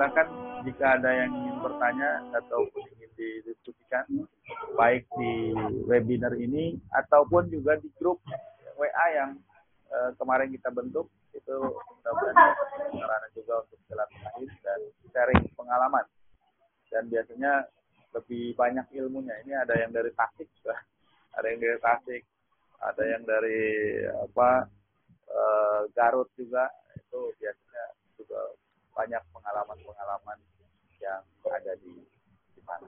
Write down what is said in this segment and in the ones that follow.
silakan jika ada yang ingin bertanya ataupun ingin didiskusikan, baik di webinar ini ataupun juga di grup WA yang kemarin kita bentuk, itu mudah-mudahan sarana juga untuk silaturahim dan sharing pengalaman. Dan biasanya lebih banyak ilmunya. Ini ada yang dari Tasik, ada yang dari Tasik, ada yang dari Garut juga. Itu biasanya juga banyak pengalaman-pengalaman yang ada di sana.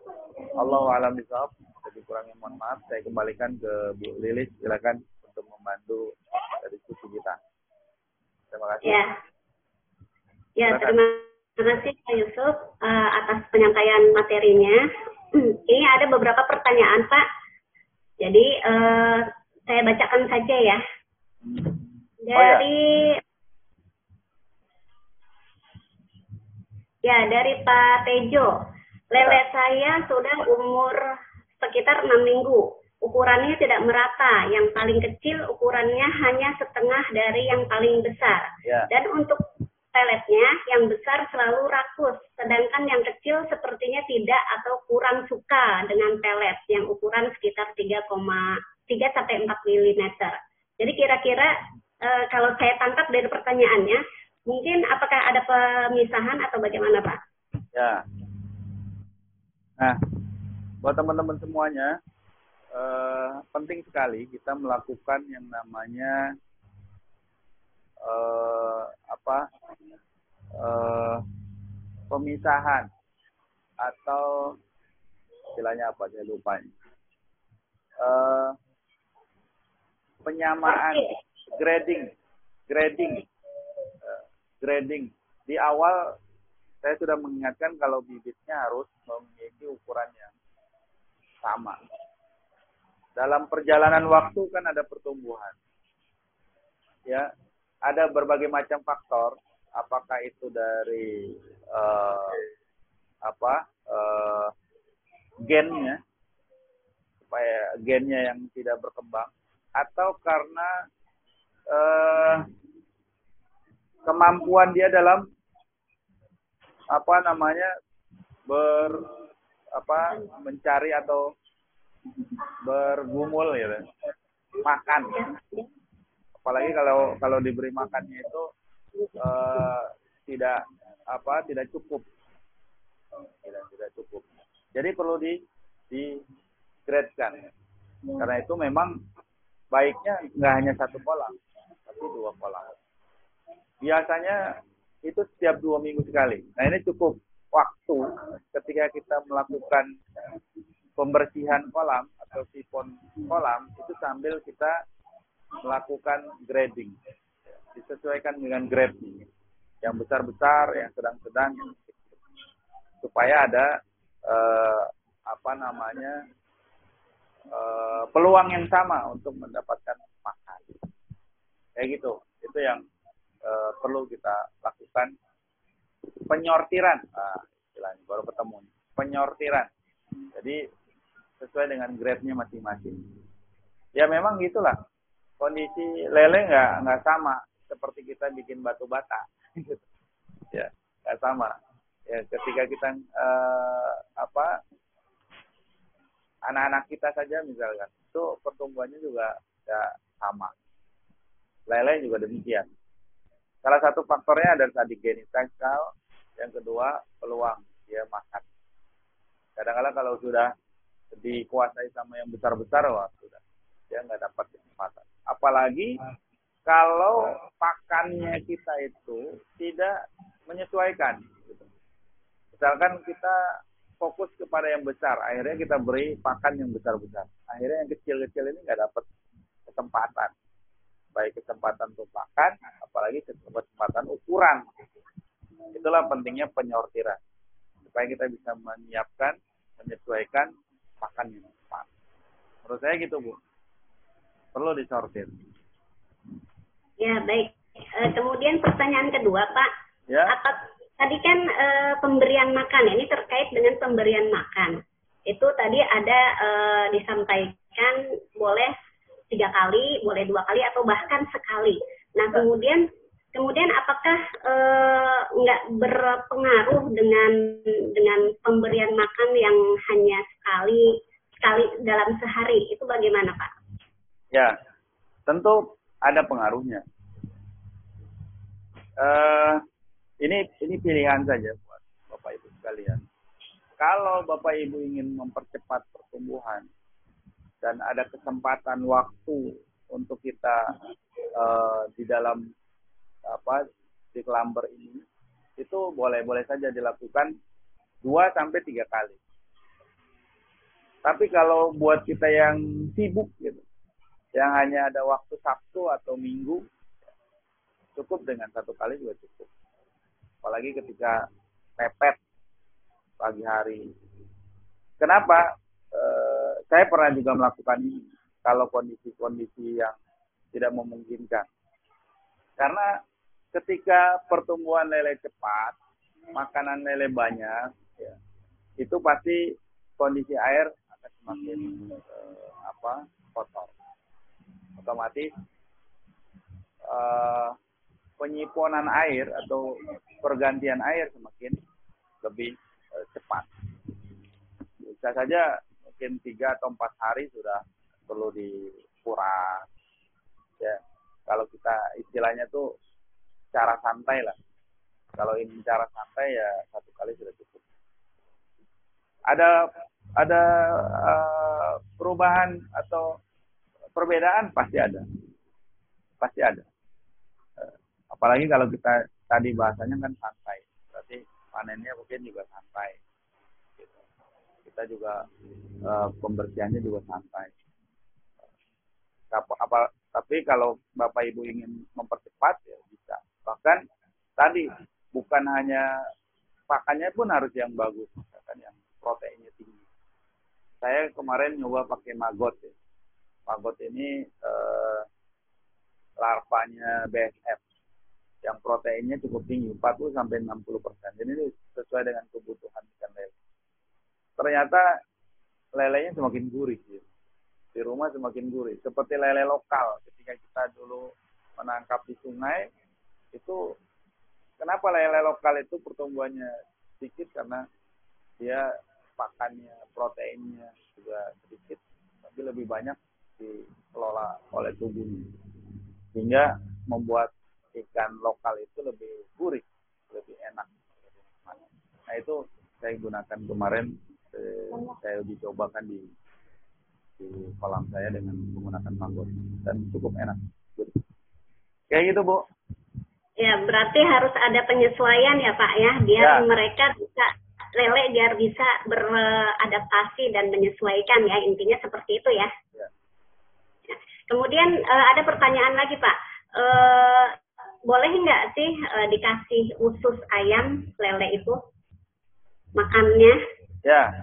Allahu a'lam bishawab. Jadi kurangnya mohon maaf. Saya kembalikan ke Bu Lilis. Silakan untuk membantu diskusi kita. Terima kasih. Ya, terima kasih Pak Yusuf atas penyampaian materinya. Ini ada beberapa pertanyaan Pak. Jadi saya bacakan saja ya. Dari Pak Tejo. Lele saya sudah umur sekitar 6 minggu. Ukurannya tidak merata. Yang paling kecil ukurannya hanya setengah dari yang paling besar. Dan untuk peletnya yang besar selalu rakus. Sedangkan yang kecil sepertinya tidak atau kurang suka dengan pelet yang ukuran sekitar 3,3 sampai 4 mm. Jadi kira-kira kalau saya tangkap dari pertanyaannya, mungkin apakah ada pemisahan atau bagaimana Pak? Ya. Nah, buat teman-teman semuanya, penting sekali kita melakukan yang namanya pemisahan atau istilahnya apa, saya lupa. Penyamaan, grading. Di awal saya sudah mengingatkan kalau bibitnya harus memiliki ukuran yang sama. Dalam perjalanan waktu kan ada pertumbuhan. Ya, ada berbagai macam faktor, apakah itu dari gennya, supaya gennya yang tidak berkembang, atau karena kemampuan dia dalam mencari atau bergumul ya, makan. Apalagi kalau diberi makannya itu tidak cukup. Tidak cukup. Jadi perlu di-grade-kan. Karena itu memang baiknya nggak hanya satu kolam, tapi 2 kolam. Biasanya itu setiap 2 minggu sekali. Nah, ini cukup waktu ketika kita melakukan pembersihan kolam atau sifon kolam, itu sambil kita melakukan grading. Disesuaikan dengan grade yang besar-besar, yang sedang-sedang, yang kecil. Supaya ada peluang yang sama untuk mendapatkan makan. Kayak gitu. Itu yang perlu kita lakukan. Penyortiran, istilahnya baru ketemu. Penyortiran. Jadi sesuai dengan grade-nya masing-masing. Ya memang gitulah. Kondisi lele nggak sama seperti kita bikin batu bata. Ya, nggak sama. Ya, ketika kita anak-anak kita saja misalkan, itu pertumbuhannya juga tidak sama. Lele juga demikian. Salah satu faktornya ada tadi genetikal, yang kedua peluang dia makan. Kadang-kadang kalau sudah dikuasai sama yang besar-besar, wah sudah dia nggak dapat kesempatan. Apalagi kalau pakannya kita itu tidak menyesuaikan. Gitu. Misalkan kita fokus kepada yang besar, akhirnya kita beri pakan yang besar-besar. Akhirnya yang kecil-kecil ini nggak dapat kesempatan. Baik kesempatan untuk makan, apalagi kesempatan ukuran. Itulah pentingnya penyortiran. Supaya kita bisa menyiapkan, menyesuaikan pakan yang tepat. Menurut saya gitu, Bu. Perlu disortir. Ya, baik. Kemudian pertanyaan kedua, Pak. Ya. Tadi kan pemberian makan, ini terkait dengan pemberian makan. Itu tadi ada disampaikan boleh 3 kali, boleh 2 kali, atau bahkan sekali. Nah, kemudian Kemudian apakah nggak berpengaruh dengan pemberian makan yang hanya sekali dalam sehari? Itu bagaimana, Pak? Ya, tentu ada pengaruhnya. Ini pilihan saja buat Bapak Ibu sekalian. Kalau Bapak Ibu ingin mempercepat pertumbuhan dan ada kesempatan waktu untuk kita di dalam di kelamber ini, itu boleh-boleh saja dilakukan 2 sampai 3 kali. Tapi kalau buat kita yang sibuk gitu, yang hanya ada waktu Sabtu atau Minggu, cukup dengan 1 kali juga cukup. Apalagi ketika mepet pagi hari. Kenapa? Saya pernah juga melakukan ini kalau kondisi-kondisi yang tidak memungkinkan. Karena ketika pertumbuhan lele cepat, makanan lele banyak, ya, itu pasti kondisi air akan semakin kotor. Otomatis penyiponan air atau pergantian air semakin lebih cepat. Bisa saja mungkin 3 atau 4 hari sudah perlu dikuras. Ya, kalau kita istilahnya tuh cara santai lah. Kalau ini cara santai ya 1 kali sudah cukup. Ada perubahan atau perbedaan pasti ada. Pasti ada. Apalagi kalau kita tadi bahasanya kan santai. Berarti panennya mungkin juga santai. Gitu. Kita juga pembersihannya juga santai. Tapi kalau Bapak Ibu ingin mempercepat ya bisa. Bahkan tadi bukan hanya pakannya pun harus yang bagus, misalkan yang proteinnya tinggi. Saya kemarin nyoba pakai maggot ya. Maggot ini larvanya BSF yang proteinnya cukup tinggi, 40 sampai 60%. Jadi ini sesuai dengan kebutuhan ikan lele. Ternyata lelenya semakin gurih gitu. Di rumah semakin gurih. Seperti lele lokal ketika kita dulu menangkap di sungai, itu kenapa lele lokal itu pertumbuhannya sedikit karena dia pakannya, proteinnya juga sedikit, tapi lebih banyak dikelola oleh tubuhnya. Sehingga membuat ikan lokal itu lebih gurih, lebih enak. Nah itu saya gunakan kemarin, saya uji cobakan di kolam saya dengan menggunakan maggot dan cukup enak. Kayak gitu Bu. Ya berarti harus ada penyesuaian ya Pak ya, biar mereka bisa lele biar bisa beradaptasi dan menyesuaikan ya, intinya seperti itu ya. Ya. Kemudian ada pertanyaan lagi Pak, boleh nggak sih dikasih usus ayam lele itu makannya? Ya,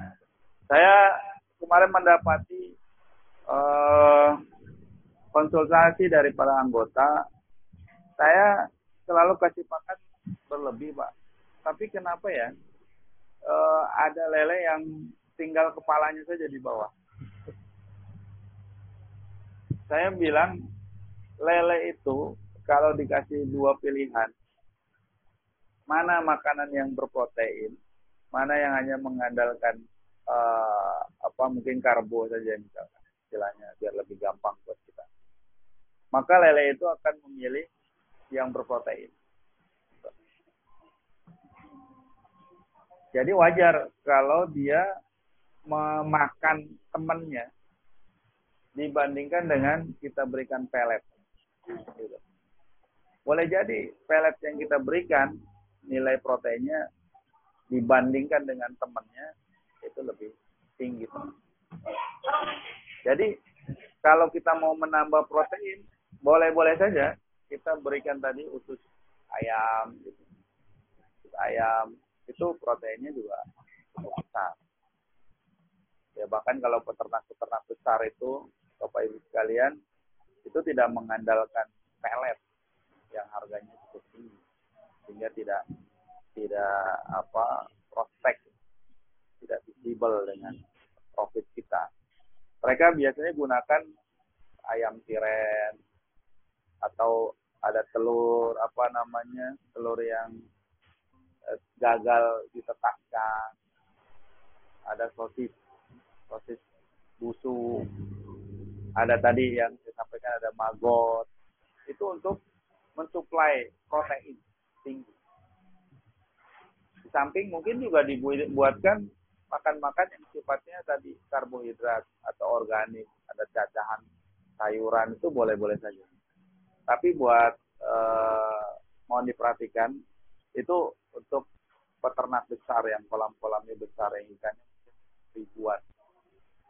saya kemarin mendapati konsultasi dari para anggota, saya selalu kasih makan berlebih Pak. Tapi kenapa ya ada lele yang tinggal kepalanya saja di bawah. Saya bilang lele itu kalau dikasih 2 pilihan, mana makanan yang berprotein, mana yang hanya mengandalkan mungkin karbo saja misalkan, istilahnya biar lebih gampang buat kita. Maka lele itu akan memilih yang berprotein. Jadi wajar kalau dia memakan temannya dibandingkan dengan kita berikan pelet. Boleh jadi pelet yang kita berikan nilai proteinnya dibandingkan dengan temannya itu lebih tinggi. Jadi kalau kita mau menambah protein, boleh-boleh saja kita berikan tadi usus ayam, gitu. Usus ayam itu proteinnya juga cukup besar. Ya bahkan kalau peternak-peternak besar itu, Bapak Ibu sekalian, itu tidak mengandalkan pelet yang harganya cukup tinggi, sehingga tidak prospek, tidak visible dengan profit kita. Mereka biasanya gunakan ayam tiren atau ada telur telur yang gagal ditetaskan, ada sosis busuk, ada tadi yang saya sampaikan ada maggot. Itu untuk mensuplai protein tinggi. Di samping mungkin juga dibuatkan makan-makan yang sifatnya tadi karbohidrat atau organik, ada cacahan sayuran, itu boleh-boleh saja. Tapi buat mohon diperhatikan, itu untuk peternak besar yang kolam-kolamnya besar, yang ikannya ribuan,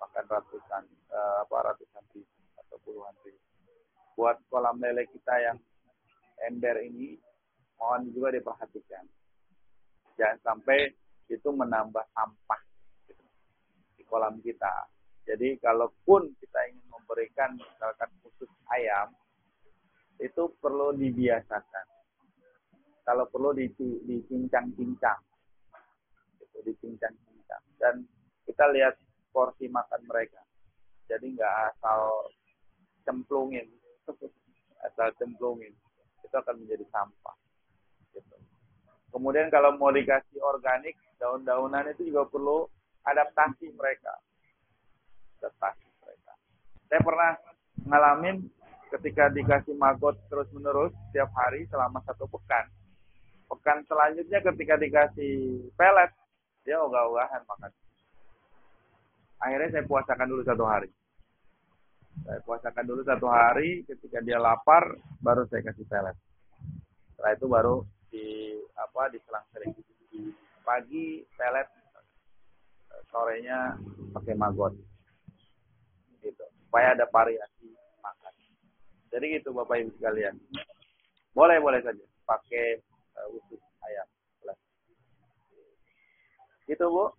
bahkan ratusan ribu atau puluhan ribu. Buat kolam lele kita yang ember ini, mohon juga diperhatikan. Jangan sampai itu menambah sampah gitu, di kolam kita. Jadi kalaupun kita ingin memberikan misalkan khusus ayam, itu perlu dibiasakan. Kalau perlu dicincang-cincang. Gitu, dicincang-cincang. Dan kita lihat porsi makan mereka. Jadi nggak asal cemplungin. Itu akan menjadi sampah. Gitu. Kemudian kalau mau dikasih organik, daun-daunan itu juga perlu adaptasi mereka. Saya pernah ngalamin ketika dikasih maggot terus-menerus setiap hari selama 1 pekan. Pekan selanjutnya ketika dikasih pelet, dia ogah-ogahan makan. Akhirnya saya puasakan dulu 1 hari. Ketika dia lapar, baru saya kasih pelet. Setelah itu baru diselang-seling. Pagi pelet, sorenya pakai maggot. Gitu. Supaya ada variasi makan. Jadi gitu Bapak Ibu sekalian. Boleh saja pakai usus ayam. Gitu Bu.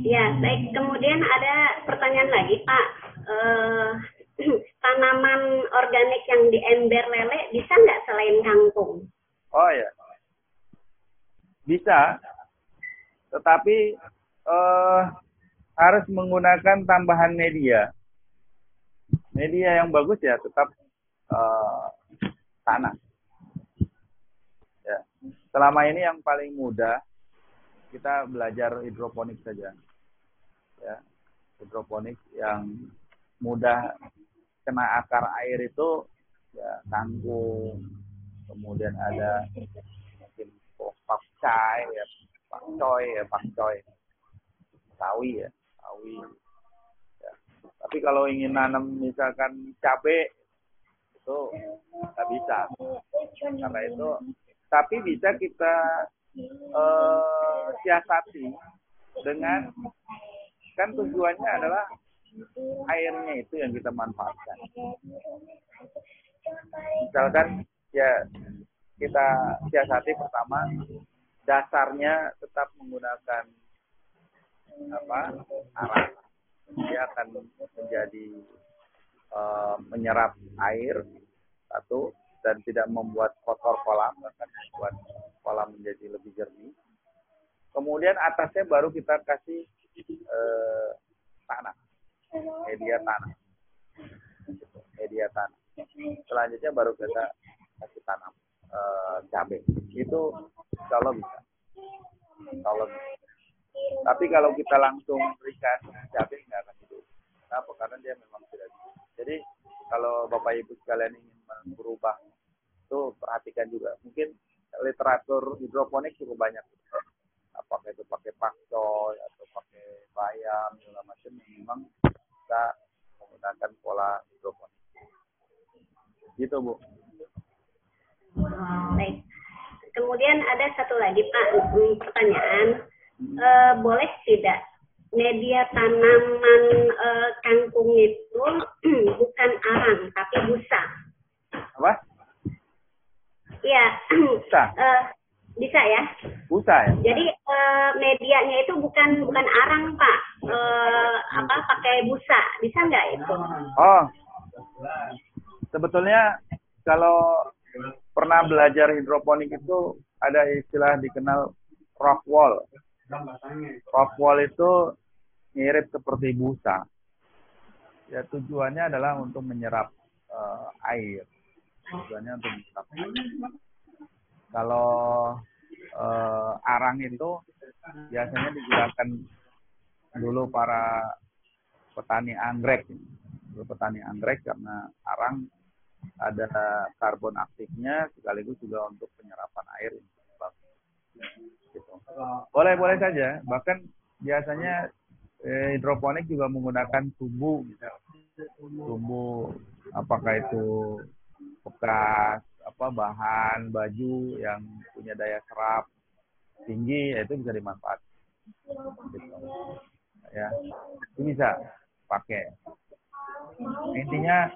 Ya, baik. Kemudian ada pertanyaan lagi Pak. Tanaman organik yang di ember lele bisa nggak selain kangkung? Oh ya, bisa. Tetapi harus menggunakan tambahan media. Media yang bagus ya tetap tanah. Ya. Selama ini yang paling mudah kita belajar hidroponik saja. Ya. Hidroponik yang mudah kena akar air itu ya kangkung, kemudian ada mungkin pakcoy, sawi. Ya. Tapi kalau ingin nanam misalkan cabai itu nggak bisa, karena itu. Tapi bisa kita siasati dengan, kan tujuannya adalah airnya itu yang kita manfaatkan. Misalkan ya kita siasati pertama dasarnya tetap menggunakan arang. Dia akan menjadi menyerap air satu, dan tidak membuat kotor kolam, akan membuat kolam menjadi lebih jernih. Kemudian atasnya baru kita kasih tanah, media tanah. Selanjutnya baru kita kasih tanam cabai. Itu kalau bisa. Tapi kalau kita langsung berikan cabai nggak akan hidup. Kenapa? Karena dia memang tidak bisa. Jadi kalau Bapak Ibu sekalian ingin berubah, itu perhatikan juga. Mungkin literatur hidroponik cukup banyak. Apakah itu pakai pakcoy atau pakai bayam, segala macam, yang memang kita menggunakan pola hidroponik. Gitu Bu. Baik. Kemudian ada satu lagi Pak, pertanyaan. Boleh tidak media tanaman kangkung itu bukan arang tapi busa? Apa? Iya. Busa. Bisa ya? Busa ya. Jadi medianya itu bukan arang Pak, pakai busa, bisa nggak itu? Oh, sebetulnya kalau pernah belajar hidroponik itu ada istilah dikenal rock wall. Rock wall itu mirip seperti busa. Ya tujuannya adalah untuk menyerap air. tujuannya untuk menyerap. Kalau arang itu biasanya digunakan dulu para petani anggrek. Petani anggrek karena arang ada karbon aktifnya sekaligus juga untuk penyerapan air. Gitu. Boleh saja. Bahkan biasanya hidroponik juga menggunakan tumbuh, tumbuh apakah itu bekas bahan baju yang punya daya serap tinggi, itu bisa dimanfaatkan. Gitu. Ya, itu bisa pakai. Intinya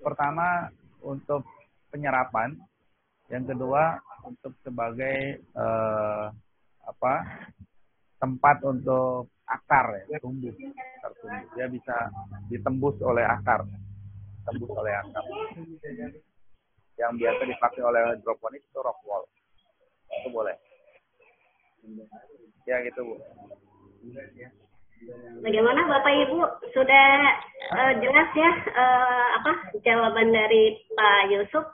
pertama untuk penyerapan, yang kedua untuk sebagai tempat untuk akar ya, tumbuh. Dia bisa ditembus oleh akar. Yang biasa dipakai oleh hidroponik itu rock wall. Itu boleh. Ya gitu, Bu. Bagaimana Bapak Ibu, sudah jelas ya jawaban dari Pak Yusuf?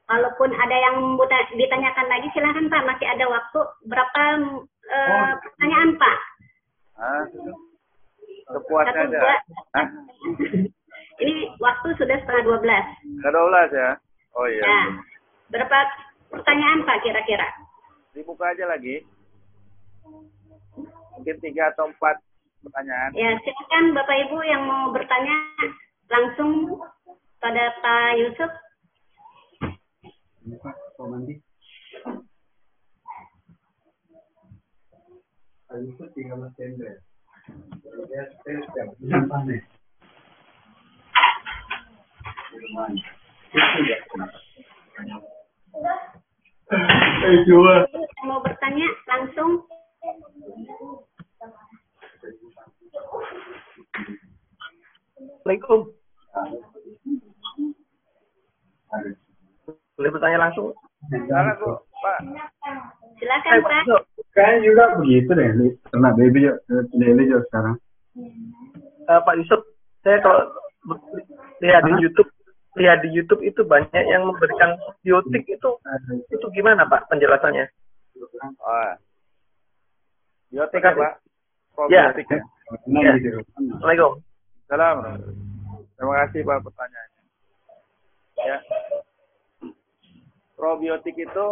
Kalaupun ada yang ditanyakan lagi, silahkan Pak, masih ada waktu. Berapa pertanyaan Pak? Sepuasnya aja. Ini waktu sudah 11:30. 12 ya? Oh iya. Nah, berapa pertanyaan Pak kira-kira? Dibuka aja lagi. Mungkin 3 atau 4 pertanyaan. Ya, silakan Bapak Ibu yang mau bertanya langsung pada Pak Yusuf. Pak Komandi. Pak Yusuf 13 Desember. Dia setiap bulan panen. Mau bertanya langsung. Assalamualaikum. Boleh bertanya langsung? Silakan, Bu, Pak. Silakan Pak. Kayaknya juga begitu deh, karena baby Lele juga sekarang. Pak Yusuf, saya kalau lihat di YouTube itu banyak yang memberikan biotik itu gimana Pak penjelasannya? Oh. Biotik ya, Pak? Ya. Probiotik ya. Assalamualaikum. Salam. Terima kasih Pak pertanyaannya. Ya. Probiotik itu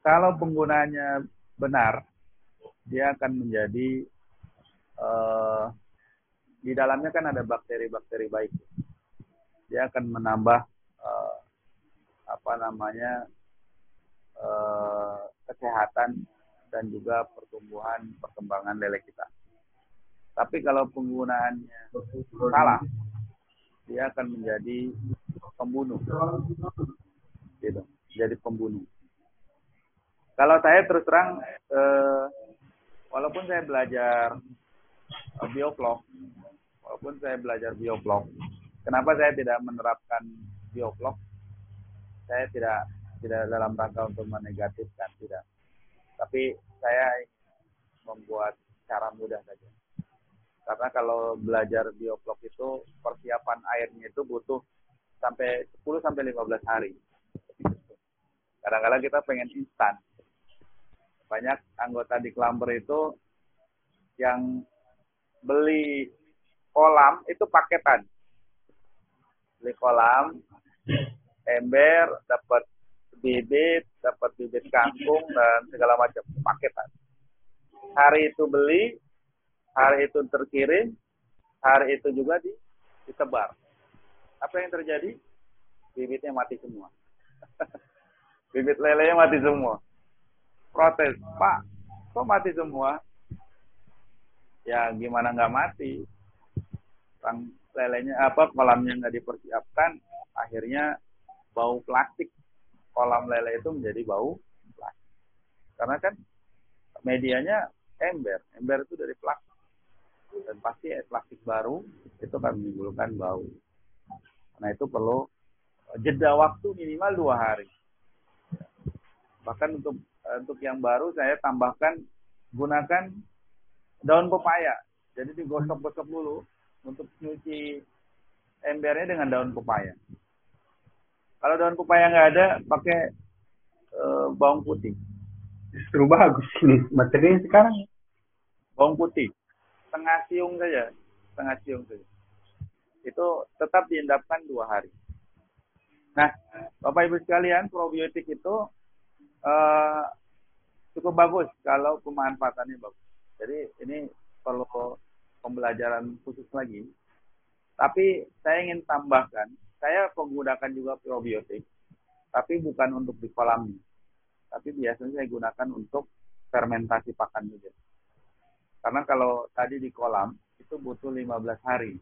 kalau penggunaannya benar, dia akan menjadi di dalamnya kan ada bakteri-bakteri baik. Dia akan menambah kesehatan dan juga perkembangan lele kita. Tapi kalau penggunaannya salah, dia akan menjadi pembunuh. Gitu, jadi pembunuh. Kalau saya terus terang, walaupun saya belajar bioflok, kenapa saya tidak menerapkan bioflok? Saya tidak dalam rangka untuk menegatifkan, tidak. Tapi saya membuat cara mudah saja. Karena kalau belajar bioflok itu persiapan airnya itu butuh sampai 10-15 hari. Kadang-kadang kita pengen instan. Banyak anggota di Klamber itu yang beli kolam itu paketan. Beli kolam, ember, dapat bibit kangkung dan segala macam paketan. Hari itu beli, hari itu terkirim, hari itu juga disebar. Apa yang terjadi? Bibitnya mati semua. Bibit lelenya mati semua. Protes, Pak, kok mati semua? Ya gimana nggak mati? Lelenya kolamnya nggak dipersiapkan, akhirnya bau plastik. Kolam lele itu menjadi bau plastik. Karena kan medianya ember itu dari plastik. Dan pasti plastik baru itu akan menimbulkan bau. Nah itu perlu jeda waktu minimal 2 hari. Bahkan untuk yang baru saya tambahkan gunakan daun pepaya. Jadi digosok-gosok dulu untuk nyuci embernya dengan daun pepaya. Kalau daun pepaya nggak ada, pakai bawang putih. Justru bagus ini materinya sekarang. Bawang putih, setengah siung saja. Itu tetap diendapkan 2 hari. Nah, Bapak Ibu sekalian, probiotik itu cukup bagus kalau pemanfaatannya bagus. Jadi ini perlu pembelajaran khusus lagi. Tapi saya ingin tambahkan, saya menggunakan juga probiotik, tapi bukan untuk di kolam. Tapi biasanya saya gunakan untuk fermentasi pakan juga. Karena kalau tadi di kolam, itu butuh 15 hari.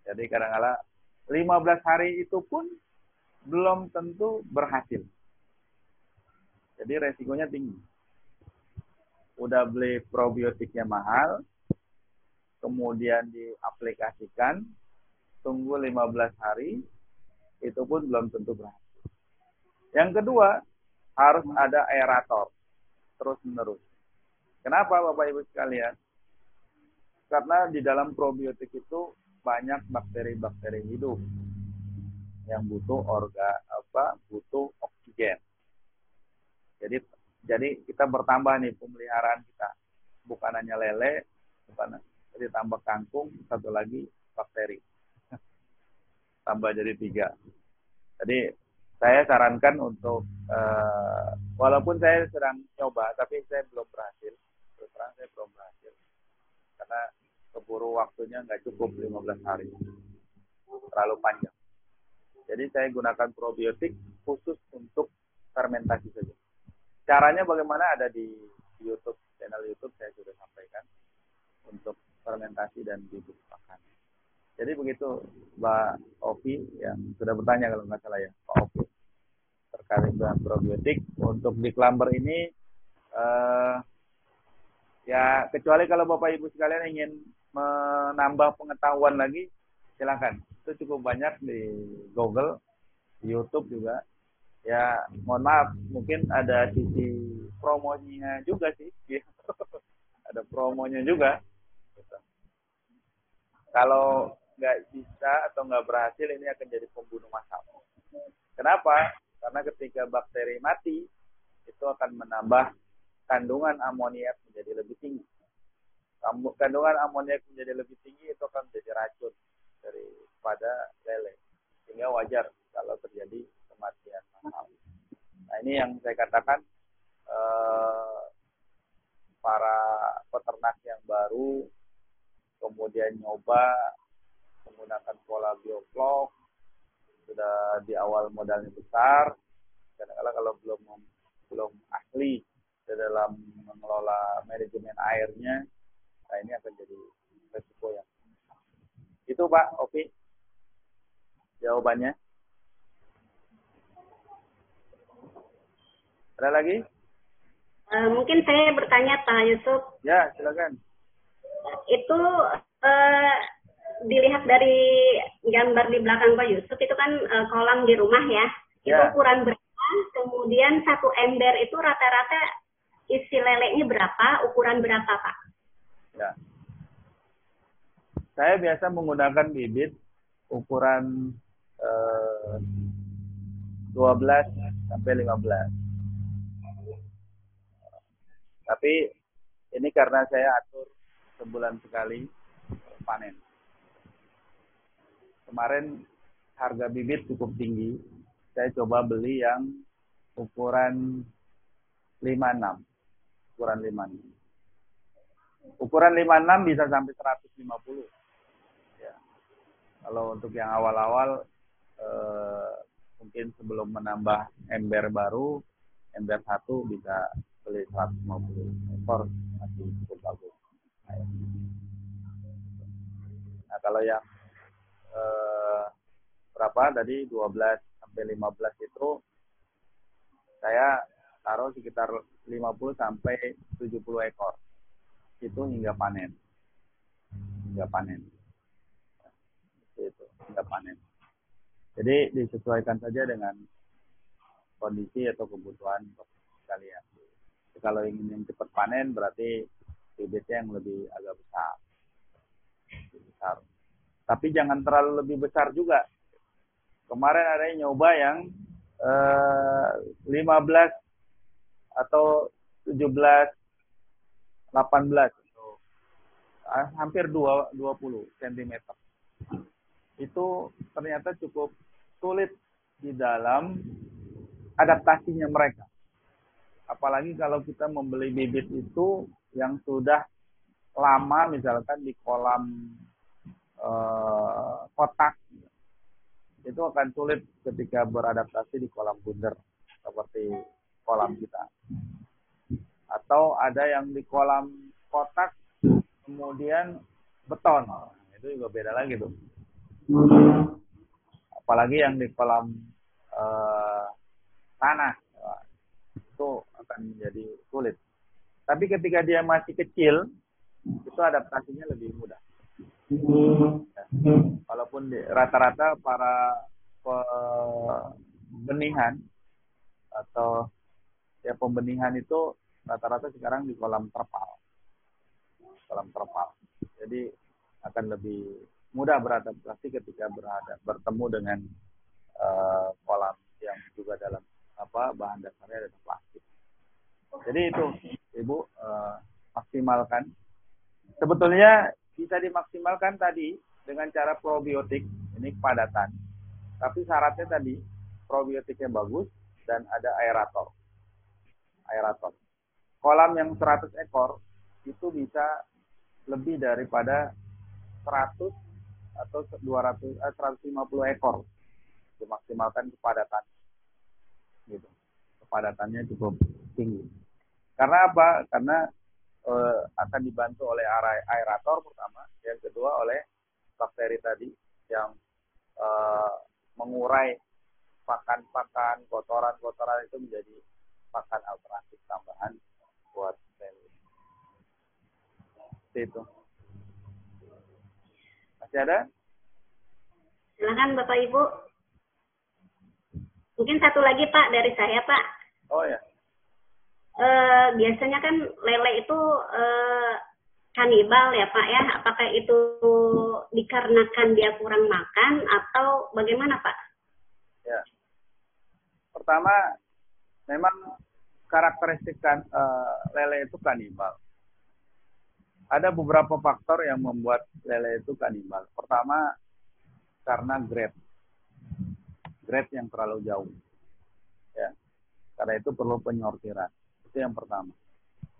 Jadi kadang-kadang 15 hari itu pun belum tentu berhasil. Jadi resikonya tinggi. Udah beli probiotiknya mahal, kemudian diaplikasikan, tunggu 15 hari, itu pun belum tentu berhasil. Yang kedua, harus ada aerator, terus-menerus. Kenapa Bapak Ibu sekalian? Karena di dalam probiotik itu banyak bakteri-bakteri hidup yang butuh butuh oksigen. Jadi kita bertambah nih pemeliharaan kita. Bukan hanya lele, jadi tambah kangkung, satu lagi bakteri. Tambah jadi 3. Jadi saya sarankan untuk, walaupun saya sedang coba, tapi saya belum berhasil. Terus terang saya belum berhasil. Karena keburu waktunya nggak cukup 15 hari. Terlalu panjang. Jadi saya gunakan probiotik khusus untuk fermentasi saja. Caranya bagaimana ada di YouTube, channel YouTube saya sudah sampaikan untuk fermentasi dan bibit pakan. Jadi begitu Mbak Ovi yang sudah bertanya kalau nggak salah ya, Pak Ovi terkait dengan probiotik. Untuk di Klamber ini ya kecuali kalau Bapak Ibu sekalian ingin menambah pengetahuan lagi, silakan. Itu cukup banyak di Google, di YouTube juga. Ya, mohon maaf, mungkin ada sisi promosinya juga sih. Ada promonya juga. Kalau nggak bisa atau nggak berhasil, ini akan jadi pembunuh massal. Kenapa? Karena ketika bakteri mati, itu akan menambah kandungan amoniak menjadi lebih tinggi. Kandungan amoniak menjadi lebih tinggi, itu akan menjadi racun daripada lele. Sehingga wajar kalau terjadi kematian massal. Nah, ini yang saya katakan, para peternak yang baru kemudian nyoba menggunakan pola bioflok, sudah di awal modalnya besar, kadang-kadang kalau belum ahli di dalam mengelola manajemen airnya, nah ini akan jadi resiko yang itu Pak Ovi jawabannya. Ada lagi? Mungkin saya bertanya Pak Yusuf. Ya, silakan. Itu dilihat dari gambar di belakang Pak Yusuf, itu kan kolam di rumah ya. Itu ukuran berapa? Kemudian satu ember itu rata-rata isi lelenya berapa? Ukuran berapa Pak? Ya. Saya biasa menggunakan bibit ukuran 12 sampai 15. Tapi ini karena saya atur sebulan sekali panen. Kemarin harga bibit cukup tinggi. Saya coba beli yang ukuran 56. Ukuran 56. Ukuran 56 bisa sampai 150. Ya. Kalau untuk yang awal-awal mungkin sebelum menambah ember baru, ember 1 bisa beli 150 ekor, masih cukup bagus. Nah, kalau yang berapa tadi 12 sampai 15 itu saya taruh sekitar 50 sampai 70 ekor. Itu hingga panen. Hingga panen. Itu hingga panen. Jadi disesuaikan saja dengan kondisi atau kebutuhan kalian. Kalau ingin yang cepat panen berarti bibitnya yang lebih agak besar. Tapi jangan terlalu lebih besar juga. Kemarin ada yang nyoba yang 15 atau 17, 18. Hampir 20 cm. Itu ternyata cukup sulit di dalam adaptasinya mereka. Apalagi kalau kita membeli bibit itu yang sudah lama, misalkan di kolam kotak, itu akan sulit ketika beradaptasi di kolam bundar seperti kolam kita. Atau ada yang di kolam kotak kemudian beton, itu juga beda lagi tuh. Apalagi yang di kolam tanah, itu akan menjadi sulit. Tapi ketika dia masih kecil, itu adaptasinya lebih mudah. Walaupun rata-rata para pembenihan atau ya pembenihan itu rata-rata sekarang di kolam terpal. Jadi akan lebih mudah beradaptasi ketika bertemu dengan kolam yang juga dalam bahan dasarnya adalah plastik. Jadi itu Ibu maksimalkan. Sebetulnya bisa dimaksimalkan tadi dengan cara probiotik, ini kepadatan. Tapi syaratnya tadi probiotiknya bagus dan ada aerator. Kolam yang 100 ekor itu bisa lebih daripada 100 atau 150 ekor. Dimaksimalkan kepadatan. Gitu. Kepadatannya cukup tinggi. Karena apa? Karena akan dibantu oleh aerator pertama, yang kedua oleh bakteri tadi yang mengurai pakan-pakan, kotoran-kotoran itu menjadi pakan alternatif tambahan buat lele. Itu. Masih ada? Silakan Bapak Ibu. Mungkin satu lagi Pak dari saya Pak. Oh ya. Biasanya kan lele itu kanibal ya Pak ya. Apakah itu dikarenakan dia kurang makan atau bagaimana Pak? Ya. Pertama, memang karakteristik lele itu kanibal. Ada beberapa faktor yang membuat lele itu kanibal. Pertama, karena grade yang terlalu jauh. Ya. Karena itu perlu penyortiran. Itu yang pertama.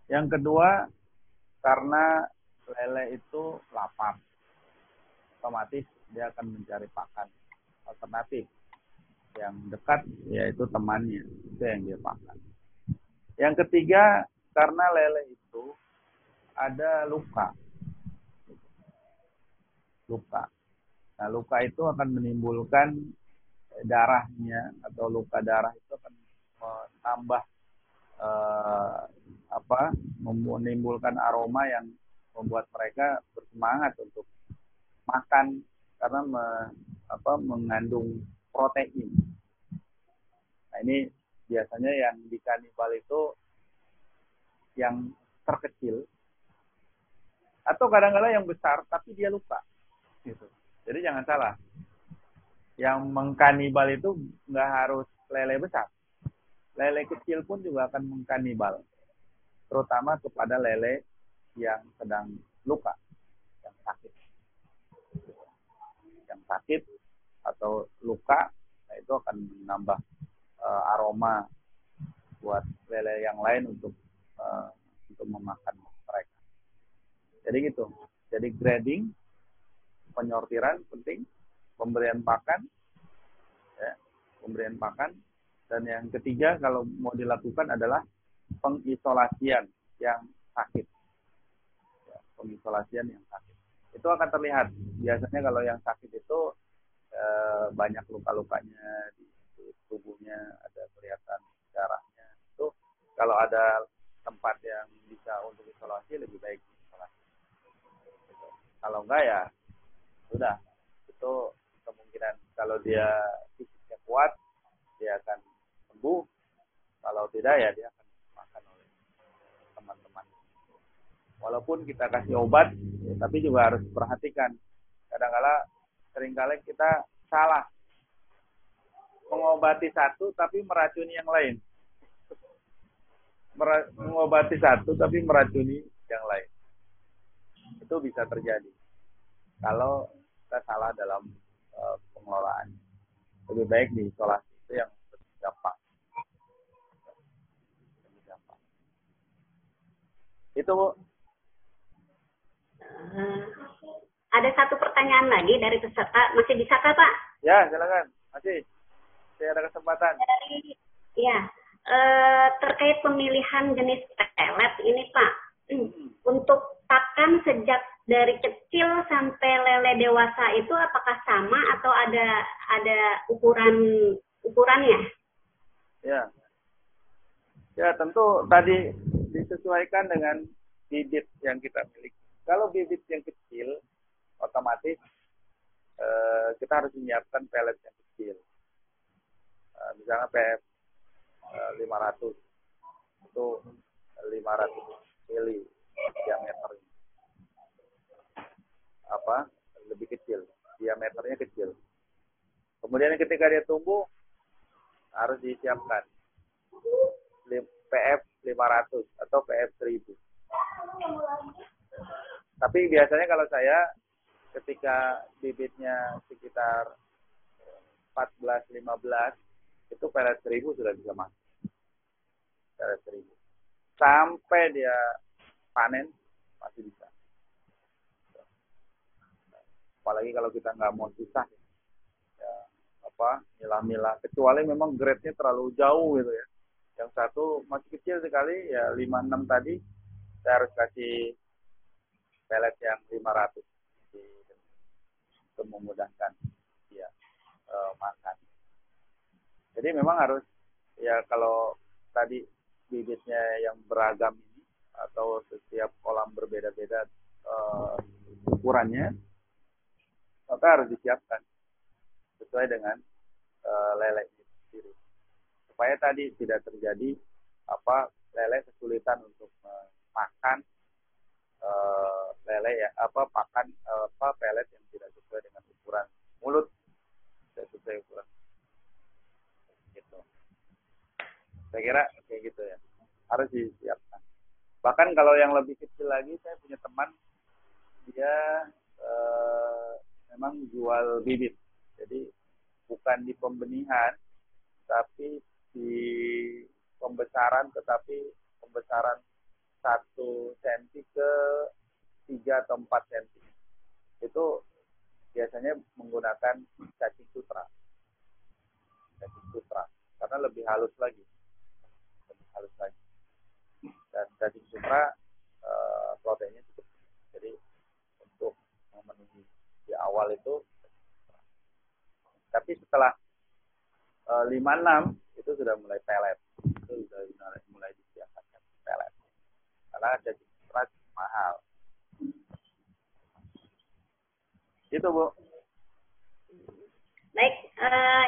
Yang kedua, karena lele itu lapar. Otomatis dia akan mencari pakan alternatif. Yang dekat yaitu temannya. Itu yang dia makan. Yang ketiga, karena lele itu ada luka. Nah, luka itu akan menimbulkan darahnya, atau luka darah itu akan menambah menimbulkan aroma yang membuat mereka bersemangat untuk makan karena mengandung protein. Nah, ini biasanya yang di kanibal itu yang terkecil atau kadang-kadang yang besar tapi dia lupa gitu. Jadi jangan salah, yang mengkanibal itu nggak harus lele besar, lele kecil pun juga akan mengkanibal, terutama kepada lele yang sedang luka, yang sakit atau luka. Nah, itu akan menambah aroma buat lele yang lain untuk memakan mereka. Jadi gitu. Jadi grading, penyortiran penting, pemberian pakan, ya, pemberian pakan, dan yang ketiga kalau mau dilakukan adalah pengisolasian yang sakit. Ya, pengisolasian yang sakit. Itu akan terlihat. Biasanya kalau yang sakit itu banyak luka-lukanya di tubuhnya, ada kelihatan darahnya. Itu kalau ada tempat yang bisa untuk isolasi, lebih baik isolasi. Gitu. Kalau enggak ya sudah, itu kemungkinan kalau dia fisiknya kuat dia akan sembuh, kalau tidak ya dia akan dimakan oleh teman-teman. Walaupun kita kasih obat, ya, tapi juga harus perhatikan. Kadang-kala seringkali kita salah mengobati satu tapi meracuni yang lain. Mengobati satu tapi meracuni yang lain. Itu bisa terjadi kalau kita salah dalam pengelolaan. Lebih baik diisolasi, itu yang lebih gampang. Itu Bu. Ada satu pertanyaan lagi dari peserta, masih bisa Kak, Pak? Ya, silakan. Masih. Saya ada kesempatan. Terkait pemilihan jenis pelet ini Pak, untuk pakan sejak dari kecil sampai lele dewasa itu apakah sama atau ada ukurannya? Ya tentu tadi disesuaikan dengan bibit yang kita miliki. Kalau bibit yang kecil, otomatis kita harus menyiapkan pelet yang kecil. Misalnya PF 500 itu 500 mili diameternya. Lebih kecil, diameternya kecil. Kemudian ketika dia tumbuh harus disiapkan PF 500 atau PF 1000. Tapi biasanya kalau saya ketika bibitnya sekitar 14-15 itu pelet 1000 sudah bisa masuk. Pelet 1000. Sampai dia panen masih bisa. Apalagi kalau kita nggak mau susah milah-milah, kecuali memang grade-nya terlalu jauh gitu ya. Yang satu masih kecil sekali ya 56 tadi saya harus kasih pelet yang 500 untuk memudahkan dia makan. Jadi memang harus ya kalau tadi bibitnya yang beragam ini atau setiap kolam berbeda-beda ukurannya, maka harus disiapkan sesuai dengan lele sendiri supaya tadi tidak terjadi lele kesulitan untuk makan lele pakan pelet yang tidak sesuai dengan ukuran mulut, tidak sesuai ukuran gitu. Saya kira kayak gitu ya, harus disiapkan. Bahkan kalau yang lebih kecil lagi, saya punya teman dia memang jual bibit, jadi bukan di pembenihan tapi di pembesaran, tetapi pembesaran 1 cm ke 3 atau 4 cm. Itu biasanya menggunakan cacing sutra. Cacing sutra karena lebih halus lagi. Dan cacing sutra proteinnya cukup. Jadi untuk memenuhi di awal itu, tapi setelah 56 itu sudah mulai pelet. Itu sudah mulai disiapkan pelet. Karena cacing sutra mahal. Itu Bu. Baik,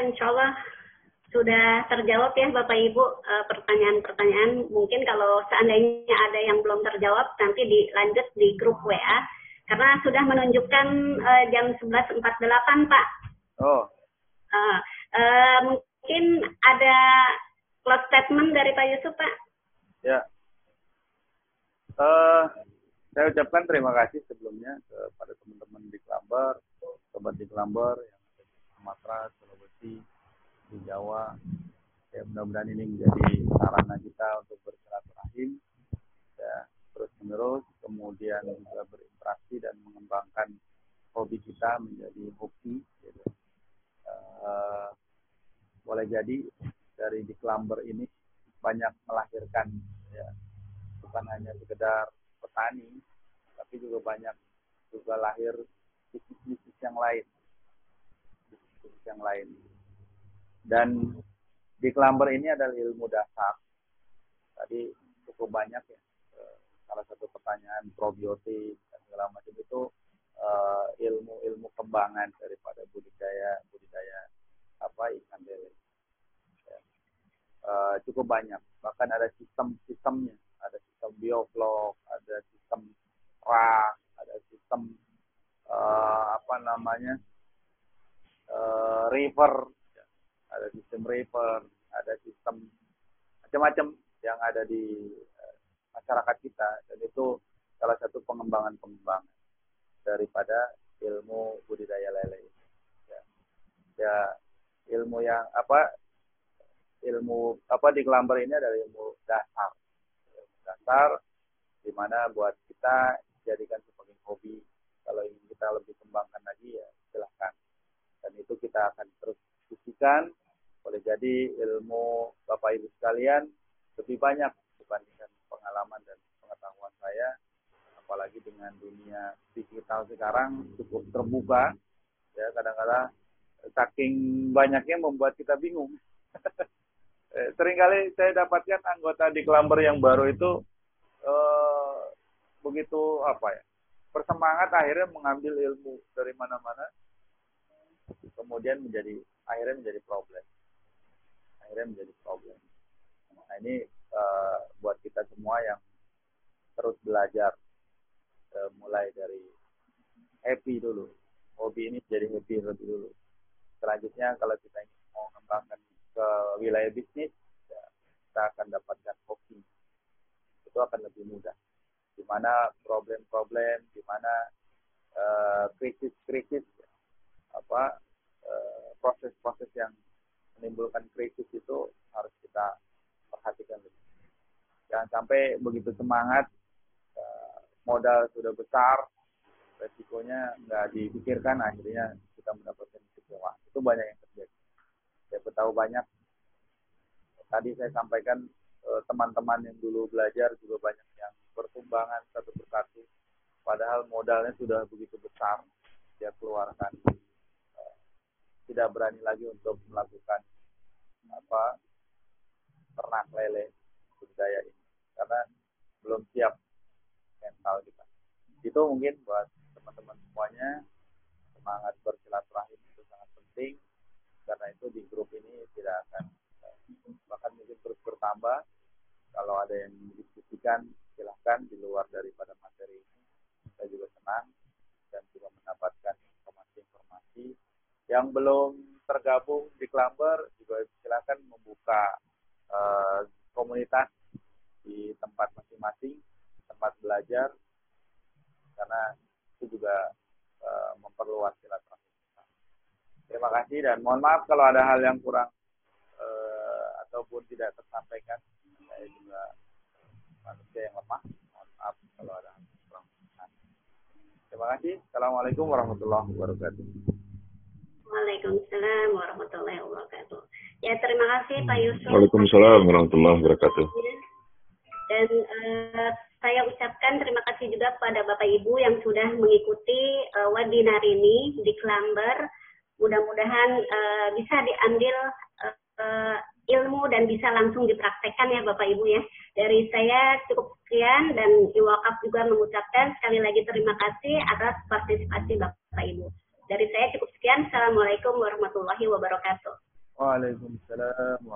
insya Allah sudah terjawab ya Bapak Ibu pertanyaan-pertanyaan. Mungkin kalau seandainya ada yang belum terjawab nanti dilanjut di grup WA karena sudah menunjukkan jam 11.48 Pak. Oh. Mungkin ada close statement dari Pak Yusuf Pak. Ya. Saya ucapkan terima kasih sebelumnya kepada teman-teman di Klamber, sobat di Klamber yang ada di Sumatera, Sulawesi, di Jawa. Ya, mudah-mudahan ini menjadi sarana kita untuk bersilaturahim ya, terus-menerus, kemudian juga berinteraksi dan mengembangkan hobi kita menjadi hobi. Gitu. Boleh jadi dari di Klamber ini banyak melahirkan ya, bukan hanya sekedar petani, tapi juga banyak juga lahir bisnis-bisnis yang lain. Dan di Klamber ini adalah ilmu dasar. Tadi cukup banyak ya. Salah satu pertanyaan probiotik dan segala macam itu ilmu kembangan daripada budidaya ikan lele. Ya. Cukup banyak. Bahkan ada sistemnya, ada sistem bioflok, ada sistem rak, ada sistem river, ada sistem river, ada sistem macam-macam yang ada di masyarakat kita, dan itu salah satu pengembangan daripada ilmu budidaya lele. Ya, ilmu di Kelamber ini adalah ilmu dasar di mana buat kita jadikan sebagai hobi. Kalau ingin kita lebih kembangkan lagi ya silahkan, dan itu kita akan terus diskusikan. Boleh jadi ilmu Bapak Ibu sekalian lebih banyak dibandingkan pengalaman dan pengetahuan saya, apalagi dengan dunia digital sekarang cukup terbuka ya. Kadang-kadang saking banyaknya membuat kita bingung. Seringkali saya dapatkan anggota di Kelamber yang baru itu begitu bersemangat, akhirnya mengambil ilmu dari mana-mana, kemudian akhirnya menjadi problem. Nah, ini buat kita semua yang terus belajar, mulai dari happy dulu, hobi ini jadi happy lebih dulu. Selanjutnya kalau kita ingin mau mengembangkan ke wilayah bisnis, ya, kita akan dapatkan hobi. Itu akan lebih mudah. Di mana problem-problem, di mana krisis-krisis, proses-proses yang menimbulkan krisis itu harus kita perhatikan lebih. Jangan sampai begitu semangat, modal sudah besar, resikonya nggak dipikirkan, akhirnya kita mendapatkan kecewa. Itu banyak yang terjadi. Saya tahu banyak. Tadi saya sampaikan teman-teman yang dulu belajar juga banyak yang bertumbangan satu persatu. Padahal modalnya sudah begitu besar, dia keluarkan, tidak berani lagi untuk melakukan ternak lele budidaya ini karena belum siap mental kita. Itu mungkin buat teman-teman semuanya, semangat bersilaturahim itu sangat penting, karena itu di grup ini tidak akan bahkan mungkin terus bertambah. Kalau ada yang didiskusikan silahkan di luar daripada materi ini, saya juga senang dan juga mendapatkan informasi-informasi. Yang belum tergabung di Kelamber juga silahkan membuka komunitas di tempat masing-masing, tempat belajar, karena itu juga memperluas silaturahmi. Terima kasih dan mohon maaf kalau ada hal yang kurang ataupun tidak tersampaikan. Saya juga manusia yang lemah. Mohon maaf kalau ada hal yang kurang. Terima kasih. Assalamualaikum warahmatullahi wabarakatuh. Waalaikumsalam warahmatullahi wabarakatuh. Ya, terima kasih Pak Yusuf. Waalaikumsalam warahmatullahi wabarakatuh. Dan saya ucapkan terima kasih juga kepada Bapak Ibu yang sudah mengikuti webinar ini di Kelamber. Mudah-mudahan bisa diambil ilmu dan bisa langsung dipraktekkan ya Bapak Ibu ya. Dari saya cukup sekian, dan Iwakaf juga mengucapkan sekali lagi terima kasih atas partisipasi Bapak Ibu. Dari saya cukup sekian. Assalamualaikum warahmatullahi wabarakatuh. Waalaikumsalam.